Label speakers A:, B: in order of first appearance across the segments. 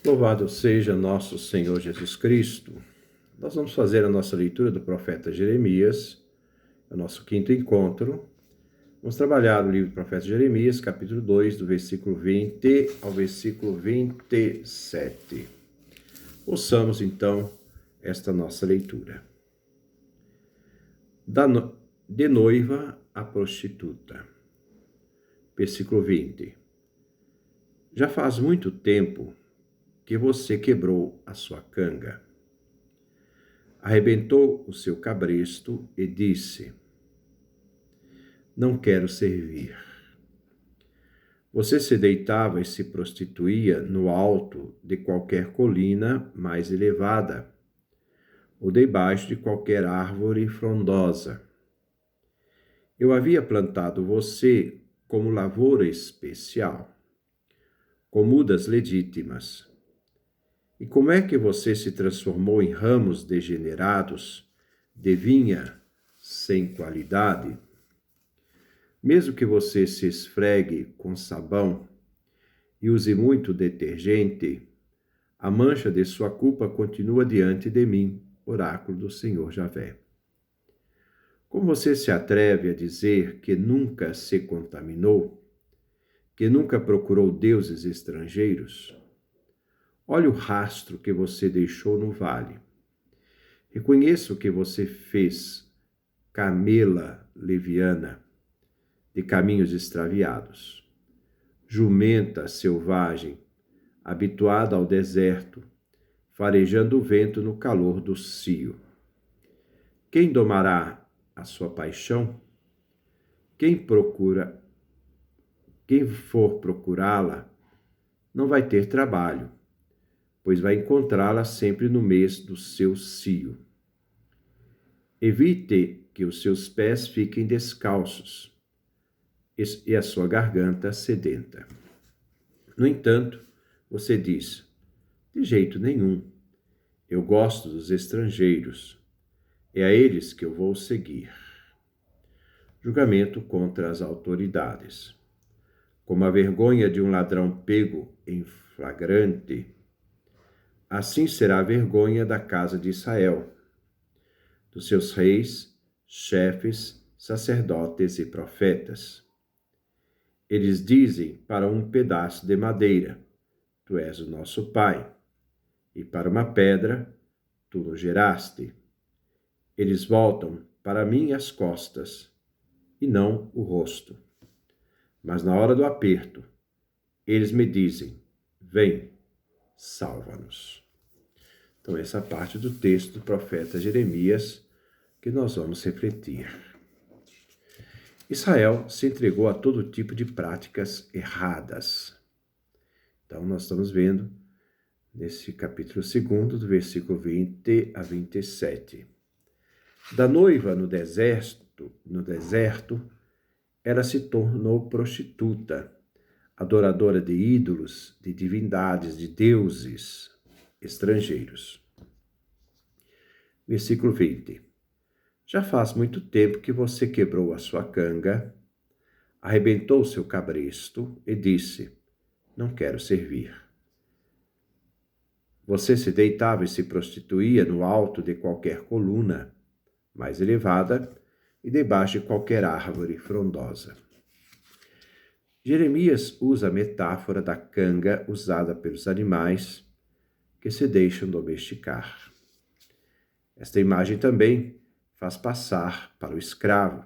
A: Louvado seja nosso Senhor Jesus Cristo. Nós vamos fazer a nossa leitura do profeta Jeremias, o nosso quinto encontro. Vamos trabalhar o livro do profeta Jeremias, capítulo 2, do versículo 20 ao versículo 27. Ouçamos, então, esta nossa leitura. De noiva a prostituta. Versículo 20. Já faz muito tempo que você quebrou a sua canga, arrebentou o seu cabresto e disse: não quero servir. Você se deitava e se prostituía no alto de qualquer colina mais elevada, ou debaixo de qualquer árvore frondosa. Eu havia plantado você como lavoura especial, com mudas legítimas. E como é que você se transformou em ramos degenerados de vinha sem qualidade? Mesmo que você se esfregue com sabão e use muito detergente, a mancha de sua culpa continua diante de mim, oráculo do Senhor Javé. Como você se atreve a dizer que nunca se contaminou, que nunca procurou deuses estrangeiros? Olhe o rastro que você deixou no vale. Reconheça o que você fez, camela leviana, de caminhos extraviados. Jumenta selvagem, habituada ao deserto, farejando o vento no calor do cio. Quem domará a sua paixão? Quem for procurá-la, não vai ter trabalho, pois vai encontrá-la sempre no mês do seu cio. Evite que os seus pés fiquem descalços e a sua garganta sedenta. No entanto, você diz: de jeito nenhum, eu gosto dos estrangeiros, é a eles que eu vou seguir. Julgamento contra as autoridades. Como a vergonha de um ladrão pego em flagrante, assim será a vergonha da casa de Israel, dos seus reis, chefes, sacerdotes e profetas. Eles dizem para um pedaço de madeira: tu és o nosso pai, e para uma pedra, tu nos geraste. Eles voltam para mim as costas, e não o rosto. Mas na hora do aperto, eles me dizem: vem, salva-nos. Então, essa parte do texto do profeta Jeremias que nós vamos refletir. Israel se entregou a todo tipo de práticas erradas. Então, nós estamos vendo nesse capítulo 2, do versículo 20 a 27. Da noiva no deserto, ela se tornou prostituta, adoradora de ídolos, de divindades, de deuses estrangeiros. Versículo 20. Já faz muito tempo que você quebrou a sua canga, arrebentou seu cabresto e disse: não quero servir. Você se deitava e se prostituía no alto de qualquer coluna mais elevada e debaixo de qualquer árvore frondosa. Jeremias usa a metáfora da canga usada pelos animais que se deixam domesticar. Esta imagem também faz passar para o escravo,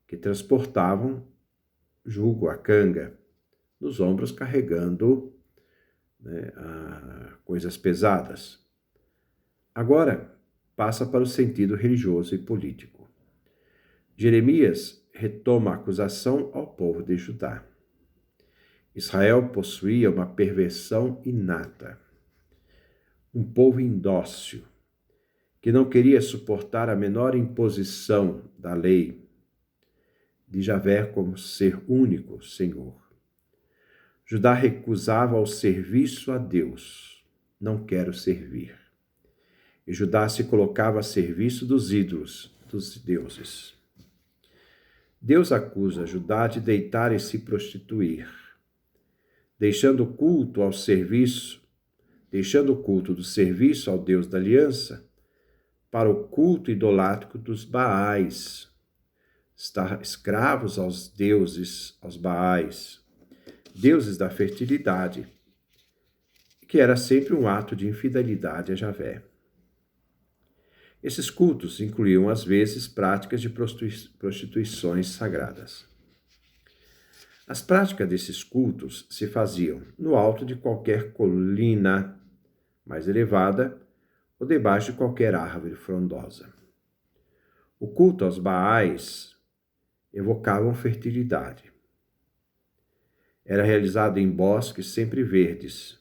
A: que transportavam jugo a canga, nos ombros carregando coisas pesadas. Agora, passa para o sentido religioso e político. Jeremias retoma a acusação ao povo de Judá. Israel possuía uma perversão inata, um povo indócil, que não queria suportar a menor imposição da lei de Javé como ser único Senhor. Judá recusava o serviço a Deus, não quero servir. E Judá se colocava a serviço dos ídolos, dos deuses. Deus acusa Judá de deitar e se prostituir, deixando o culto ao serviço deixando o culto do serviço ao Deus da aliança para o culto idolátrico dos Baais, estar escravos aos deuses, aos Baais, deuses da fertilidade, que era sempre um ato de infidelidade a Javé. Esses cultos incluíam, às vezes, práticas de prostituições sagradas. As práticas desses cultos se faziam no alto de qualquer colina mais elevada ou debaixo de qualquer árvore frondosa. O culto aos Baais evocavam fertilidade. Era realizado em bosques sempre verdes.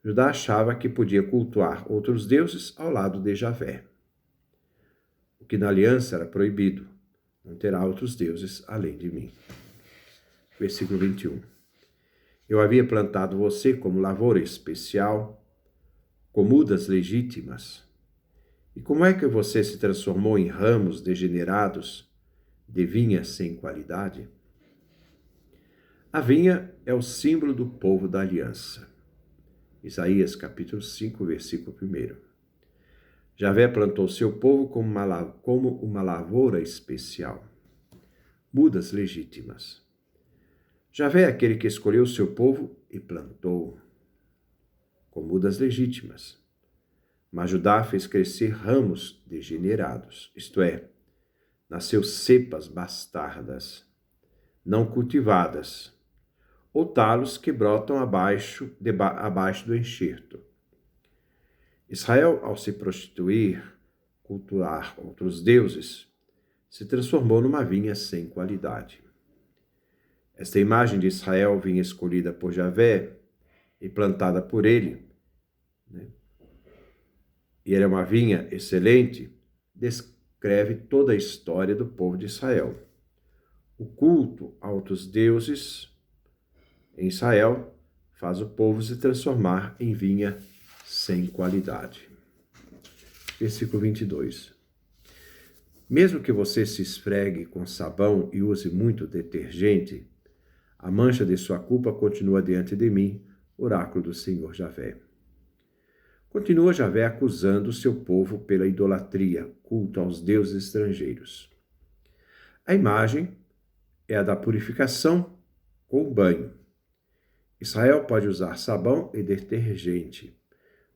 A: Judá achava que podia cultuar outros deuses ao lado de Javé. O que na aliança era proibido. Não terá outros deuses além de mim. Versículo 21. Eu havia plantado você como lavoura especial, com mudas legítimas. E como é que você se transformou em ramos degenerados de vinha sem qualidade? A vinha é o símbolo do povo da aliança. Isaías capítulo 5, versículo 1. Javé plantou seu povo como uma lavoura especial. Mudas legítimas. Javé é aquele que escolheu seu povo e plantou, com mudas legítimas. Mas Judá fez crescer ramos degenerados, isto é, nasceu cepas bastardas, não cultivadas, ou talos que brotam abaixo do enxerto. Israel, ao se prostituir, cultuar outros deuses, se transformou numa vinha sem qualidade. Esta imagem de Israel, vinha escolhida por Javé e plantada por ele, e era uma vinha excelente, descreve toda a história do povo de Israel. O culto a outros deuses em Israel faz o povo se transformar em vinha sem qualidade. Versículo 22. Mesmo que você se esfregue com sabão e use muito detergente, a mancha de sua culpa continua diante de mim, oráculo do Senhor Javé. Continua Javé acusando o seu povo pela idolatria, culto aos deuses estrangeiros. A imagem é a da purificação com o banho. Israel pode usar sabão e detergente,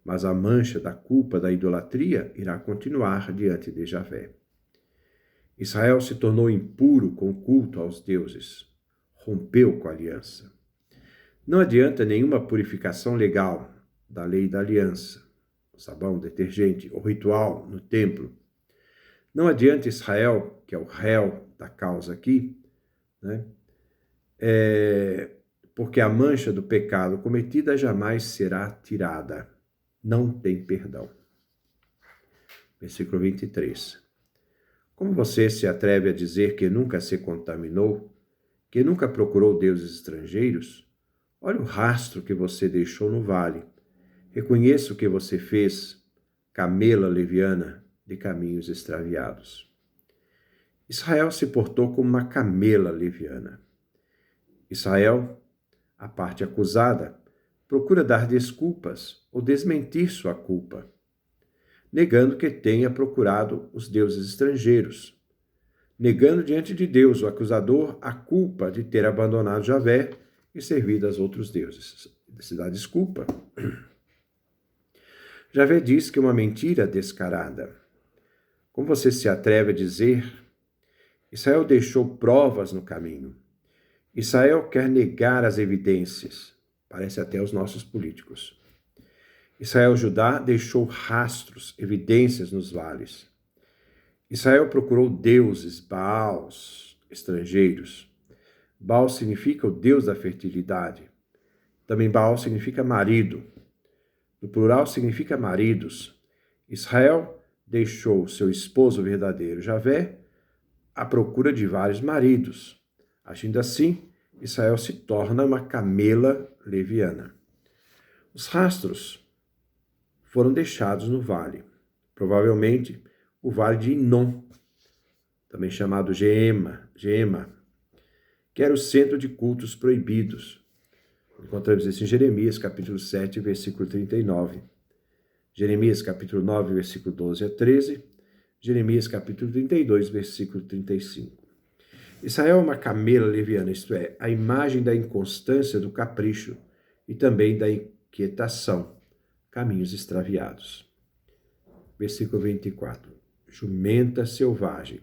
A: mas a mancha da culpa da idolatria irá continuar diante de Javé. Israel se tornou impuro com o culto aos deuses, rompeu com a aliança. Não adianta nenhuma purificação legal da lei da aliança, sabão, detergente, ou ritual no templo. Não adianta Israel, que é o réu da causa aqui, porque a mancha do pecado cometida jamais será tirada. Não tem perdão. Versículo 23. Como você se atreve a dizer que nunca se contaminou, que nunca procurou deuses estrangeiros? Olha o rastro que você deixou no vale. Reconheça o que você fez, camela leviana de caminhos extraviados. Israel se portou como uma camela leviana. Israel, a parte acusada, procura dar desculpas ou desmentir sua culpa, negando que tenha procurado os deuses estrangeiros, negando diante de Deus, o acusador, a culpa de ter abandonado Javé e servido aos outros deuses. Se dá desculpa. Javé diz que é uma mentira descarada. Como você se atreve a dizer? Israel deixou provas no caminho. Israel quer negar as evidências. Parece até os nossos políticos. Israel Judá deixou rastros, evidências nos vales. Israel procurou deuses, Baals, estrangeiros. Baal significa o deus da fertilidade. Também Baal significa marido. No plural significa maridos. Israel deixou seu esposo verdadeiro, Javé, à procura de vários maridos. Agindo assim, Israel se torna uma camela leviana. Os rastros foram deixados no vale, provavelmente o vale de Inom, também chamado Geema, que era o centro de cultos proibidos. Encontramos isso em Jeremias, capítulo 7, versículo 39. Jeremias, capítulo 9, versículo 12 a 13. Jeremias, capítulo 32, versículo 35. Israel é uma camela leviana, isto é, a imagem da inconstância, do capricho e também da inquietação, caminhos extraviados. Versículo 24. Jumenta selvagem,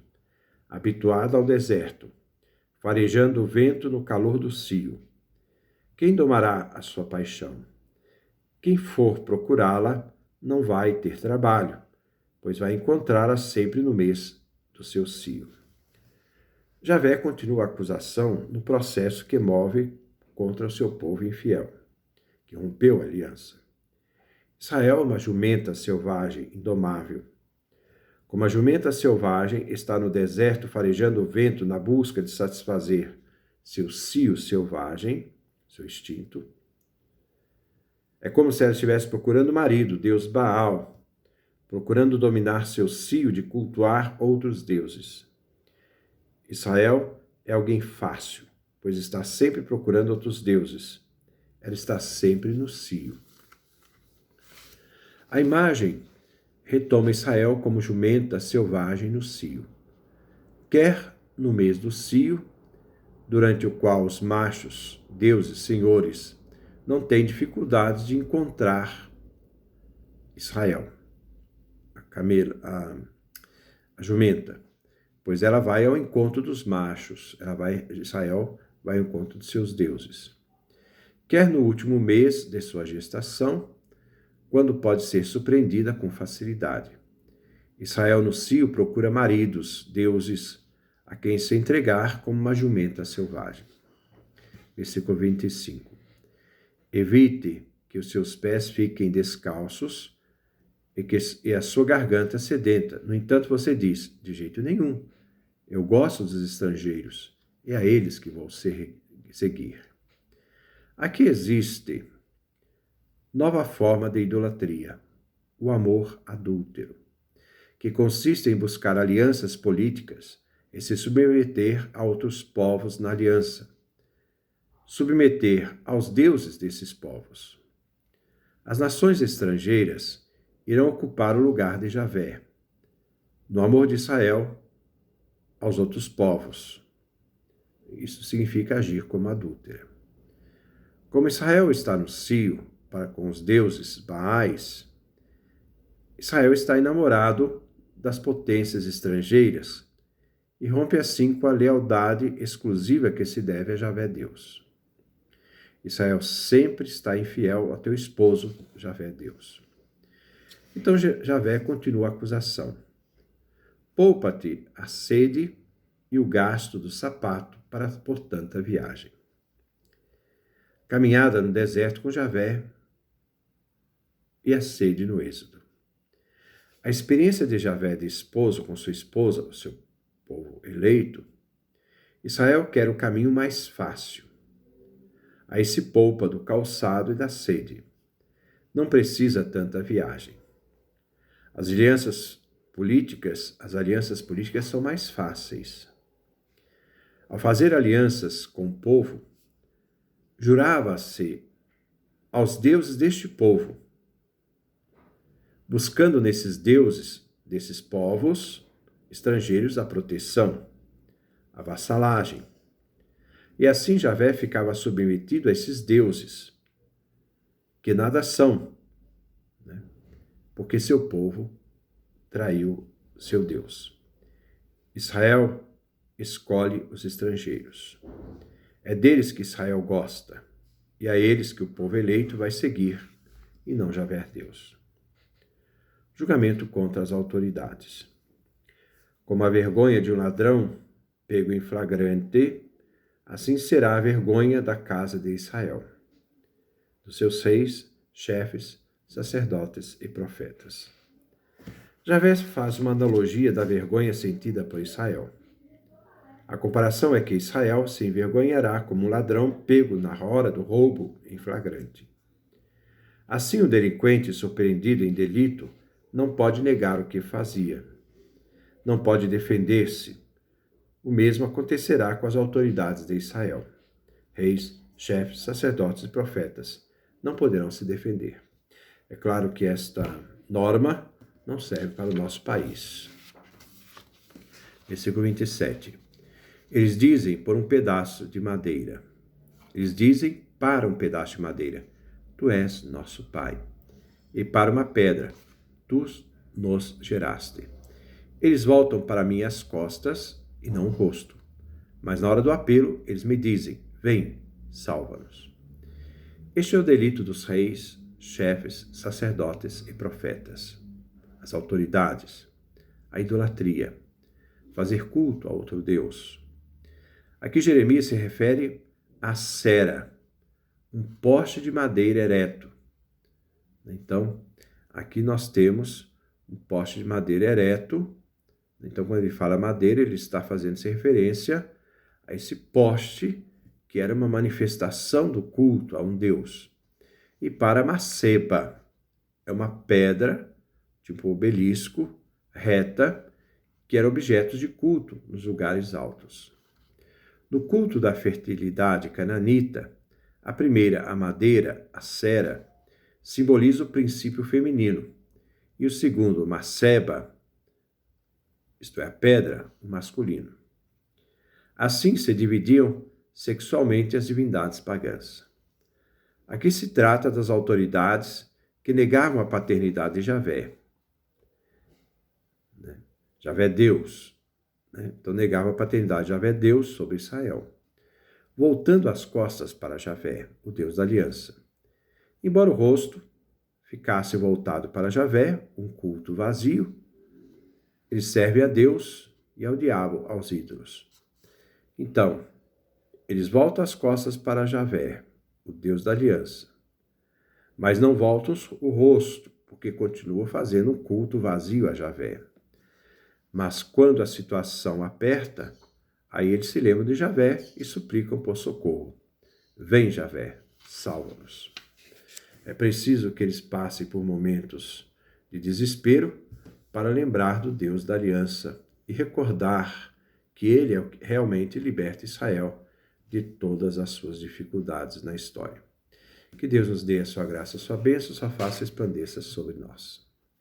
A: habituada ao deserto, farejando o vento no calor do cio. Quem domará a sua paixão? Quem for procurá-la não vai ter trabalho, pois vai encontrá-la sempre no mês do seu cio. Javé continua a acusação no processo que move contra o seu povo infiel, que rompeu a aliança. Israel é uma jumenta selvagem, indomável. Como a jumenta selvagem está no deserto farejando o vento na busca de satisfazer seu cio selvagem, seu instinto, é como se ela estivesse procurando o marido, Deus Baal, procurando dominar seu cio de cultuar outros deuses. Israel é alguém fácil, pois está sempre procurando outros deuses. Ela está sempre no cio. A imagem retoma Israel como jumenta selvagem no cio. Quer no mês do cio, durante o qual os machos, deuses, senhores, não têm dificuldades de encontrar Israel, a jumenta, pois ela vai ao encontro dos machos, Israel vai ao encontro de seus deuses. Quer no último mês de sua gestação, quando pode ser surpreendida com facilidade. Israel no cio procura maridos, deuses, a quem se entregar como uma jumenta selvagem. Versículo 25. Evite que os seus pés fiquem descalços e a sua garganta sedenta. No entanto, você diz, de jeito nenhum, eu gosto dos estrangeiros, é a eles que vou seguir. Aqui existe nova forma de idolatria, o amor adúltero, que consiste em buscar alianças políticas e se submeter a outros povos na aliança, submeter aos deuses desses povos. As nações estrangeiras irão ocupar o lugar de Javé, no amor de Israel aos outros povos. Isso significa agir como adúltera. Como Israel está no cio para com os deuses Baais, Israel está enamorado das potências estrangeiras e rompe assim com a lealdade exclusiva que se deve a Javé Deus. Israel sempre está infiel ao teu esposo, Javé Deus. Então Javé continua a acusação. Poupa-te a sede e o gasto do sapato por tanta viagem. Caminhada no deserto com Javé e a sede no êxodo. A experiência de Javé de esposo com sua esposa, o seu povo eleito, Israel quer o caminho mais fácil. Aí se poupa do calçado e da sede. Não precisa tanta viagem. As alianças políticas são mais fáceis. Ao fazer alianças com o povo, jurava-se aos deuses deste povo, buscando nesses deuses desses povos estrangeiros a proteção, a vassalagem. E assim Javé ficava submetido a esses deuses, que nada são, né? Porque seu povo traiu seu Deus. Israel escolhe os estrangeiros. É deles que Israel gosta, e a eles que o povo eleito vai seguir, e não Javé Deus. Julgamento contra as autoridades. Como a vergonha de um ladrão pego em flagrante, assim será a vergonha da casa de Israel, dos seus reis, chefes, sacerdotes e profetas. Javé faz uma analogia da vergonha sentida por Israel. A comparação é que Israel se envergonhará como um ladrão pego na hora do roubo em flagrante. Assim, o delinquente surpreendido em delito não pode negar o que fazia. Não pode defender-se. O mesmo acontecerá com as autoridades de Israel, reis, chefes, sacerdotes e profetas não poderão se defender. É claro que esta norma não serve para o nosso país. Versículo 27. Eles dizem por um pedaço de madeira. Eles dizem para um pedaço de madeira: Tu és nosso Pai. E para uma pedra: Tu nos geraste. Eles voltam para mim as costas e não o rosto. Mas na hora do apelo, eles me dizem: Vem, salva-nos. Este é o delito dos reis, chefes, sacerdotes e profetas. As autoridades, a idolatria, fazer culto a outro Deus. Aqui Jeremias se refere a Sera, um poste de madeira ereto. Então, aqui nós temos um poste de madeira ereto. Então, quando ele fala madeira, ele está fazendo referência a esse poste que era uma manifestação do culto a um Deus. E para Maceba, é uma pedra, tipo obelisco, reta, que era objeto de culto nos lugares altos. No culto da fertilidade cananita, a primeira, a madeira, a Sera, simboliza o princípio feminino, e o segundo, Maceba, isto é, a pedra, o masculino. Assim se dividiam sexualmente as divindades pagãs. Aqui se trata das autoridades que negavam a paternidade de Javé. Javé é Deus. Então negavam a paternidade de Javé, Deus, sobre Israel. Voltando as costas para Javé, o Deus da aliança. Embora o rosto ficasse voltado para Javé, um culto vazio, ele serve a Deus e ao diabo, aos ídolos. Então, eles voltam as costas para Javé, o Deus da aliança, mas não voltam o rosto, porque continuam fazendo um culto vazio a Javé. Mas quando a situação aperta, aí eles se lembram de Javé e suplicam por socorro. Vem, Javé, salva-nos. É preciso que eles passem por momentos de desespero para lembrar do Deus da aliança e recordar que ele é o que realmente liberta Israel de todas as suas dificuldades na história. Que Deus nos dê a sua graça, a sua bênção, sua face resplandeça sobre nós.